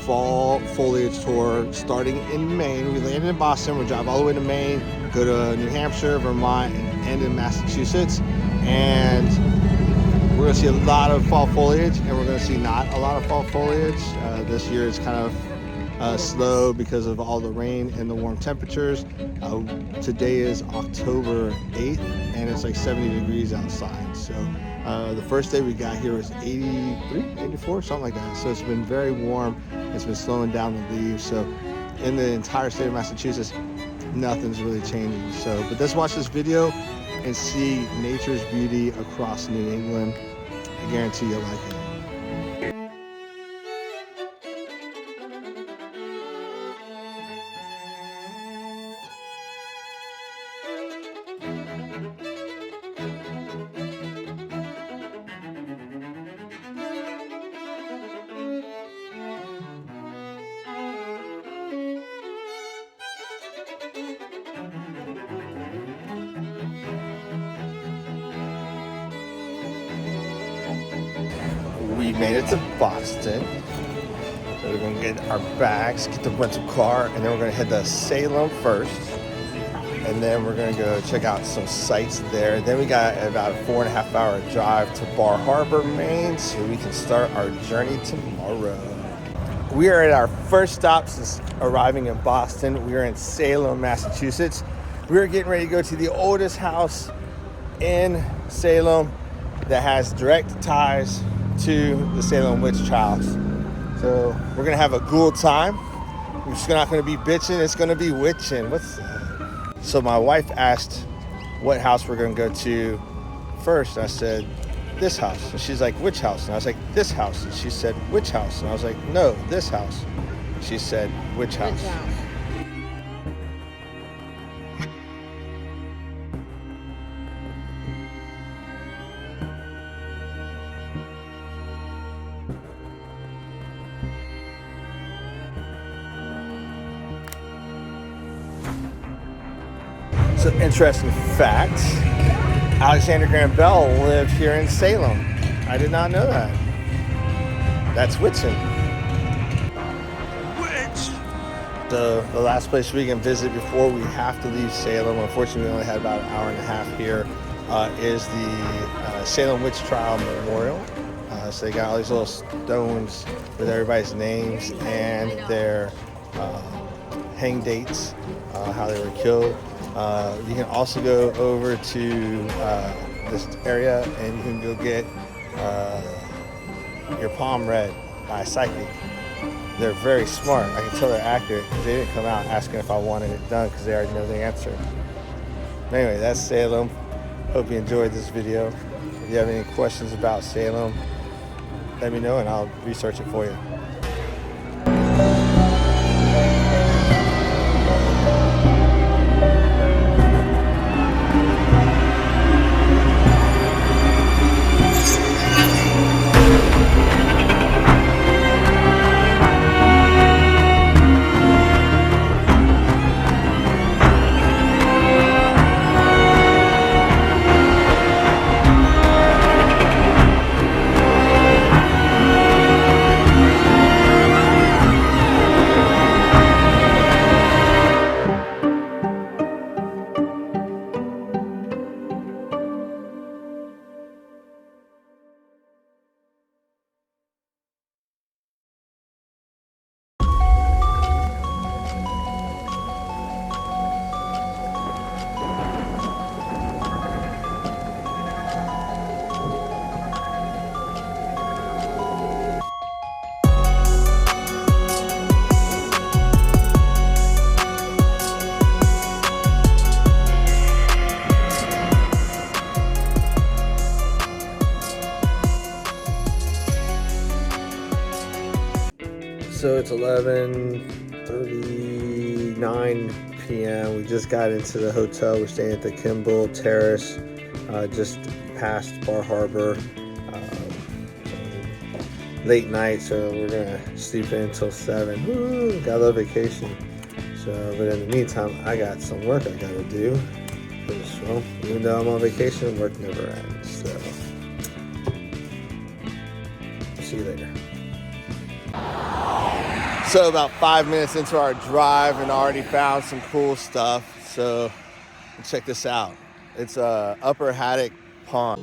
fall foliage tour starting in Maine. We landed in Boston, we'll drive all the way to Maine, go to New Hampshire, Vermont, and end in Massachusetts. And we're gonna see a lot of fall foliage, and we're gonna see not a lot of fall foliage. This year it's kind of slow because of all the rain and the warm temperatures. Today is October 8th, and it's like 70 degrees outside. So the first day we got here was 83, 84, something like that. So it's been very warm. It's been slowing down the leaves. So in the entire state of Massachusetts, nothing's really changing. So, but let's watch this video and see nature's beauty across New England. I guarantee you'll like it. We made it to Boston, so we're gonna get our bags, get the rental car, and then we're gonna head to Salem first, and then we're gonna go check out some sites there. Then we got about a 4.5 hour drive to Bar Harbor, Maine, so we can start our journey tomorrow. We are at our first stop since arriving in Boston. We are in Salem, Massachusetts. We are getting ready to go to the oldest house in Salem that has direct ties to the Salem witch trials. So we're gonna have a cool time. We're just not gonna be bitching, it's gonna be witching. What's that? So my wife asked what house we're gonna go to first. I said, this house. And she's like, which house? And I was like, this house. And she said, which house? And I was like, no, this house. She said, which house? Which house? So interesting fact, Alexander Graham Bell lived here in Salem. I did not know that. That's witching. Witch! The last place we can visit before we have to leave Salem, unfortunately we only had about an hour and a half here, is the Salem Witch Trial Memorial. So they got all these little stones with everybody's names and their hang dates, how they were killed. You can also go over to this area and you can go get your palm read by a psychic. They're very smart. I can tell they're accurate because they didn't come out asking if I wanted it done because they already know the answer. Anyway, that's Salem. Hope you enjoyed this video. If you have any questions about Salem, let me know and I'll research it for you. So it's 11:39 p.m. We just got into the hotel. We're staying at the Kimball Terrace, just past Bar Harbor. Late night, so we're gonna sleep in until 7. Woo, got a little vacation. So, but in the meantime, I got some work I gotta do. Because, well, even though I'm on vacation, work never ends. So, see you later. So about 5 minutes into our drive and already found some cool stuff. So check this out. It's Upper Haddock Pond.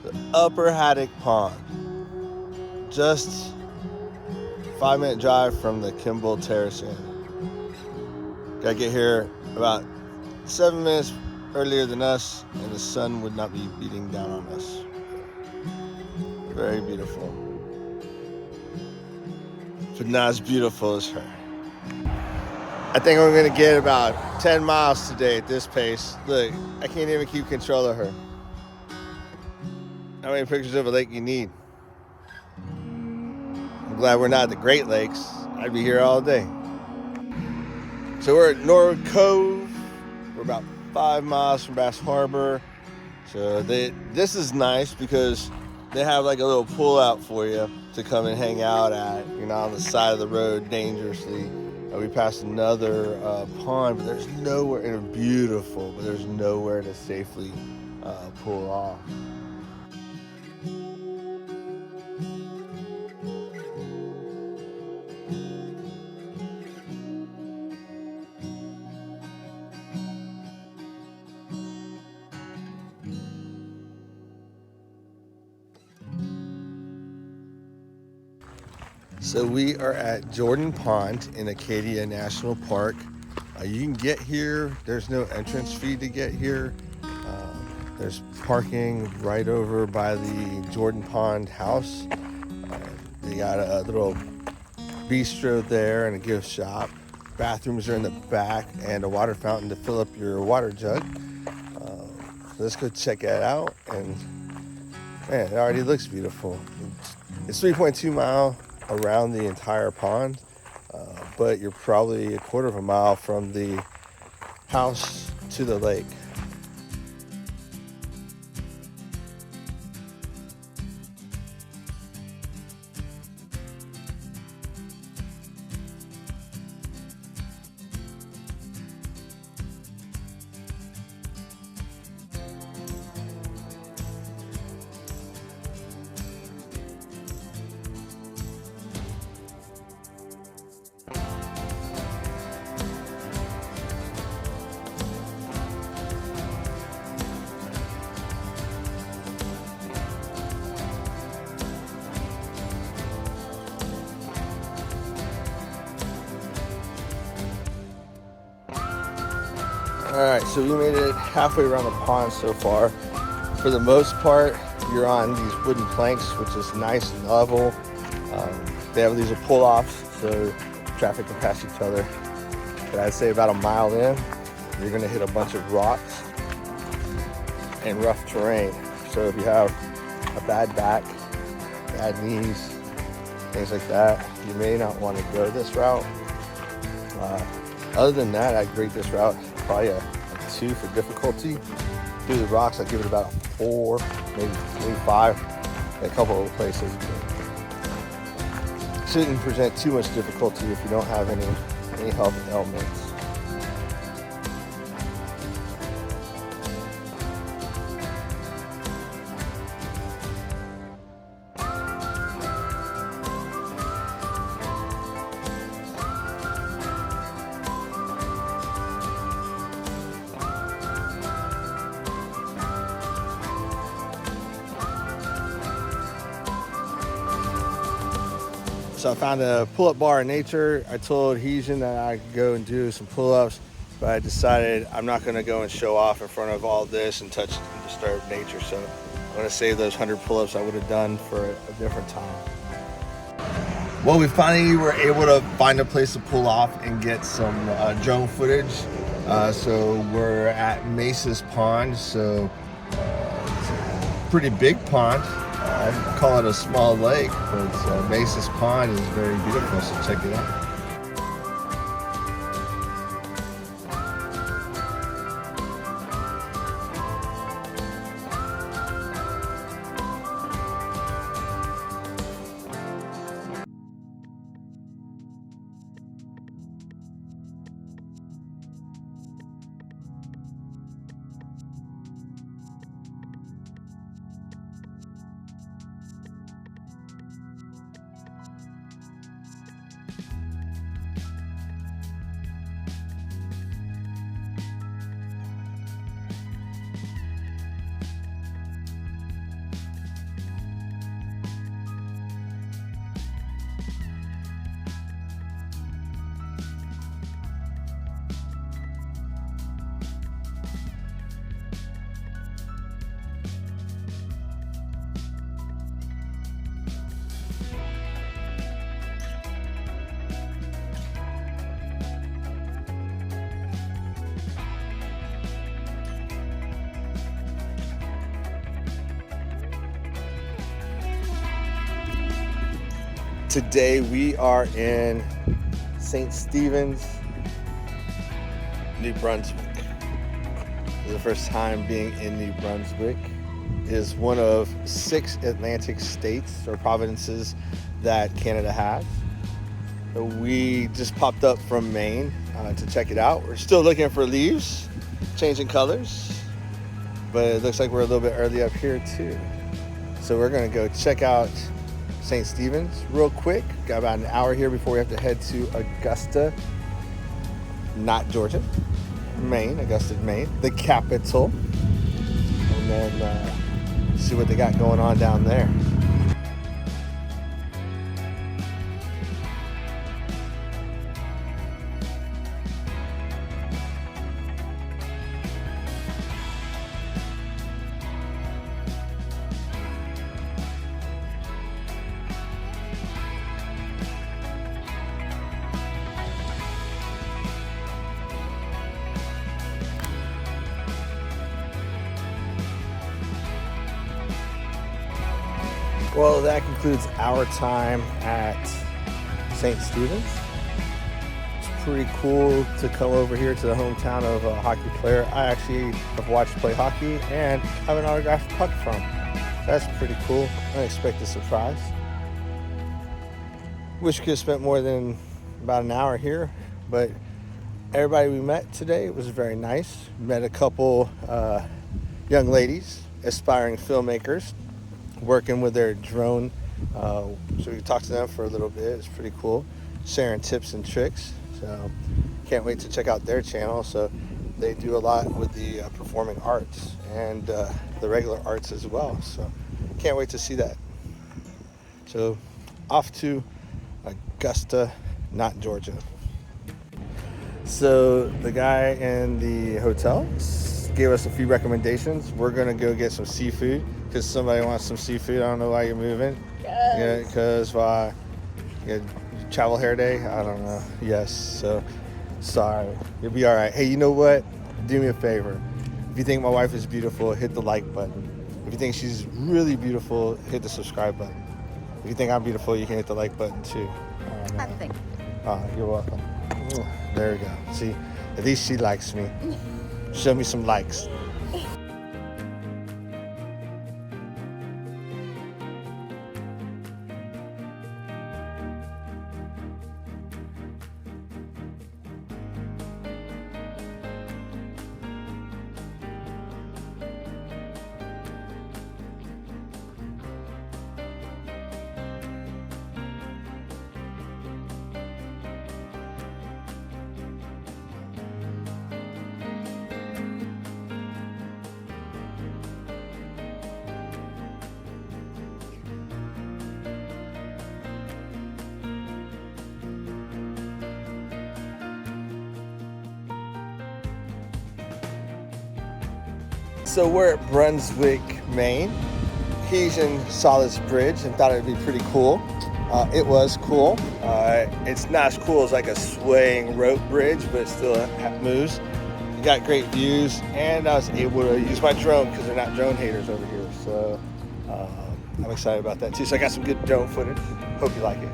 The Upper Haddock Pond. Just 5-minute drive from the Kimball Terrace Inn. Gotta get here about 7 minutes earlier than us, and the sun would not be beating down on us. Very beautiful. But not as beautiful as her. I think I'm gonna get about 10 miles today at this pace. Look, I can't even keep control of her. How many pictures of a lake you need? I'm glad we're not at the Great Lakes. I'd be here all day. So we're at Norwood Cove. We're about 5 miles from Bass Harbor. So this is nice because they have like a little pool out for you to come and hang out at. You're not on the side of the road dangerously. We passed another pond, but there's nowhere, and it's beautiful, but there's nowhere to safely pull off. So we are at Jordan Pond in Acadia National Park. You can get here. There's no entrance fee to get here. There's parking right over by the Jordan Pond house. They got a little bistro there and a gift shop. Bathrooms are in the back and a water fountain to fill up your water jug. So let's go check it out. And man, it already looks beautiful. It's 3.2 miles around the entire pond, but you're probably a quarter of a mile from the house to the lake. All right, so we made it halfway around the pond so far. For the most part, you're on these wooden planks, which is nice and level. They have these pull-offs, so traffic can pass each other. But I'd say about a mile in, you're gonna hit a bunch of rocks and rough terrain. So if you have a bad back, bad knees, things like that, you may not want to go this route. Other than that, I'd rate this route probably a 2 for difficulty. Through the rocks, I'd give it about a 4, maybe 5 in a couple of places. But shouldn't present too much difficulty if you don't have any health ailments. So I found a pull-up bar in nature. I told Heesian that I could go and do some pull-ups, but I decided I'm not gonna go and show off in front of all this and touch and disturb nature. So I'm gonna save those 100 pull-ups I would have done for a different time. Well, we finally were able to find a place to pull off and get some drone footage. So we're at Mesa's Pond. So it's a pretty big pond. I call it a small lake, but Mesa's Pond is very beautiful, so check it out. Today we are in St. Stephen's, New Brunswick. This is the first time being in New Brunswick. It is one of 6 Atlantic states or provinces that Canada has. So we just popped up from Maine to check it out. We're still looking for leaves, changing colors, but it looks like we're a little bit early up here too. So we're gonna go check out St. Stephen's real quick. Got about an hour here before we have to head to Augusta, not Georgia, Maine, Augusta, Maine, the capital, and then see what they got going on down there. Well, that concludes our time at St. Stephen's. It's pretty cool to come over here to the hometown of a hockey player I actually have watched play hockey and have an autographed puck from. That's pretty cool. Unexpected surprise. Wish we could have spent more than about an hour here, but everybody we met today was very nice. Met a couple young ladies, aspiring filmmakers, working with their drone. So we talked to them for a little bit. It's pretty cool, sharing tips and tricks. So can't wait to check out their channel. So they do a lot with the performing arts and the regular arts as well. So can't wait to see that. So off to Augusta, not Georgia. So the guy in the hotel gave us a few recommendations. We're gonna go get some seafood because somebody wants some seafood. I don't know why you're moving. Yeah, because why? Travel hair day? I don't know. Yes. So sorry. You'll be all right. Hey, you know what? Do me a favor. If you think my wife is beautiful, hit the like button. If you think she's really beautiful, hit the subscribe button. If you think I'm beautiful, you can hit the like button too. I think. Oh, you're welcome. There we go. See, at least she likes me. Show me some likes. So we're at Brunswick, Maine. He's in Salisbury Bridge and thought it'd be pretty cool. It was cool. It's not as cool as like a swaying rope bridge, but it still moves. You got great views, and I was able to use my drone because they're not drone haters over here. So I'm excited about that too. So I got some good drone footage. Hope you like it.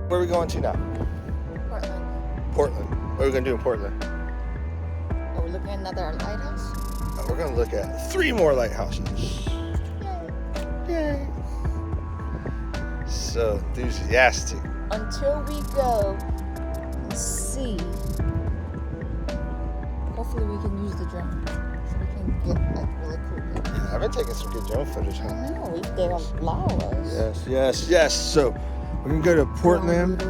Where are we going to now? Portland. Portland. What are we going to do in Portland? Are we looking at another lighthouse? We're going to look at 3 more lighthouses. Yay. So enthusiastic. Until we go and see. Hopefully we can use the drone. So we can get like really cool pictures. Yeah, I've been taking some good drone footage, huh? I know, if they allow us. Yes. So we're going to go to Portland.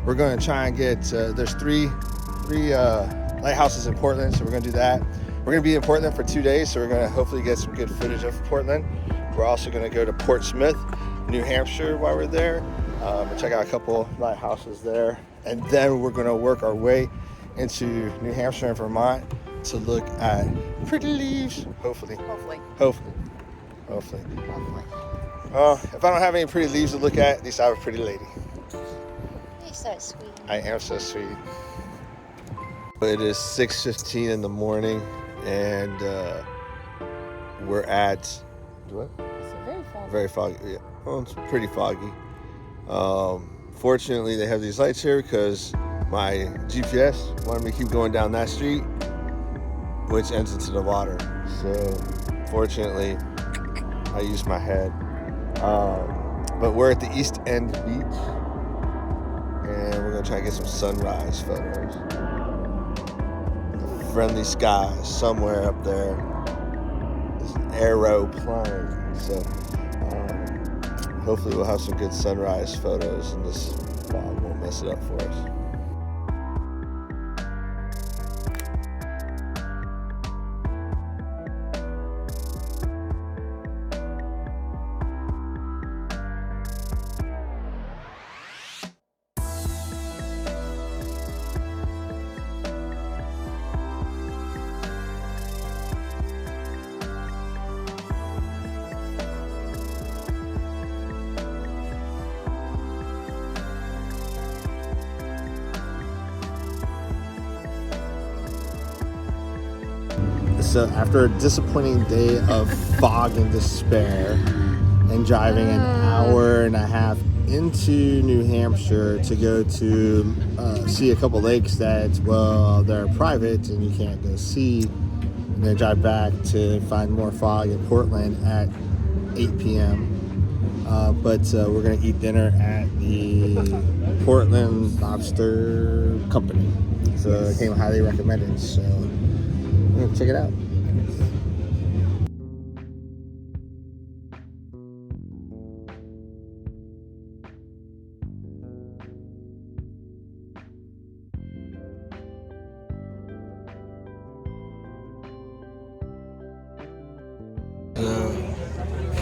We're going to try and get, there's three lighthouses in Portland, so we're going to do that. We're we're gonna be in Portland for 2 days, so we're gonna hopefully get some good footage of Portland. We're also gonna go to Portsmouth, New Hampshire while we're there, and check out a couple lighthouses there. And then we're gonna work our way into New Hampshire and Vermont to look at pretty leaves, hopefully. Hopefully. Hopefully. If I don't have any pretty leaves to look at least I have a pretty lady. You're so sweet. I am so sweet. It is 6:15 in the morning, and we're at what? It's very foggy. Very foggy. Yeah, well, it's pretty foggy. Fortunately, they have these lights here because my GPS wanted me to keep going down that street, which ends into the water. So, fortunately, I used my head. But we're at the East End Beach, and we're gonna try to get some sunrise photos. The friendly skies somewhere up there. There's an aeroplane. So hopefully we'll have some good sunrise photos, and this fog won't mess it up for us. So after a disappointing day of fog and despair, and driving an hour and a half into New Hampshire to go to see a couple lakes that, well, they're private and you can't go see, and then drive back to find more fog in Portland at 8 p.m. But we're gonna eat dinner at the Portland Lobster Company. So it came highly recommended. So check it out.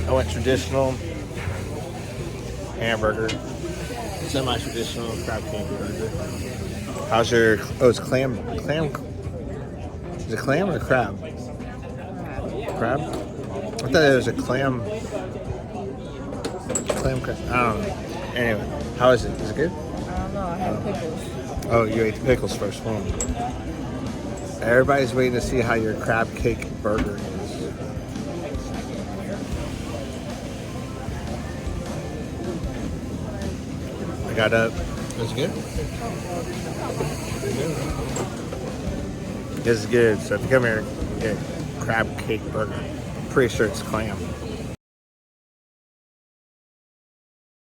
I went traditional hamburger, semi-traditional crab cake burger. How's your? Oh, it's clam. Is it clam or crab? Crab? I thought it was a clam. Clam crab. I don't know. Anyway, how is it? Is it good? I don't know. I had pickles. Oh, you ate the pickles first. Hold on. Everybody's waiting to see how your crab cake burger is. I got up. Is it good? This is good. So if you come here, you get crab cake burger. I'm pretty sure it's clam.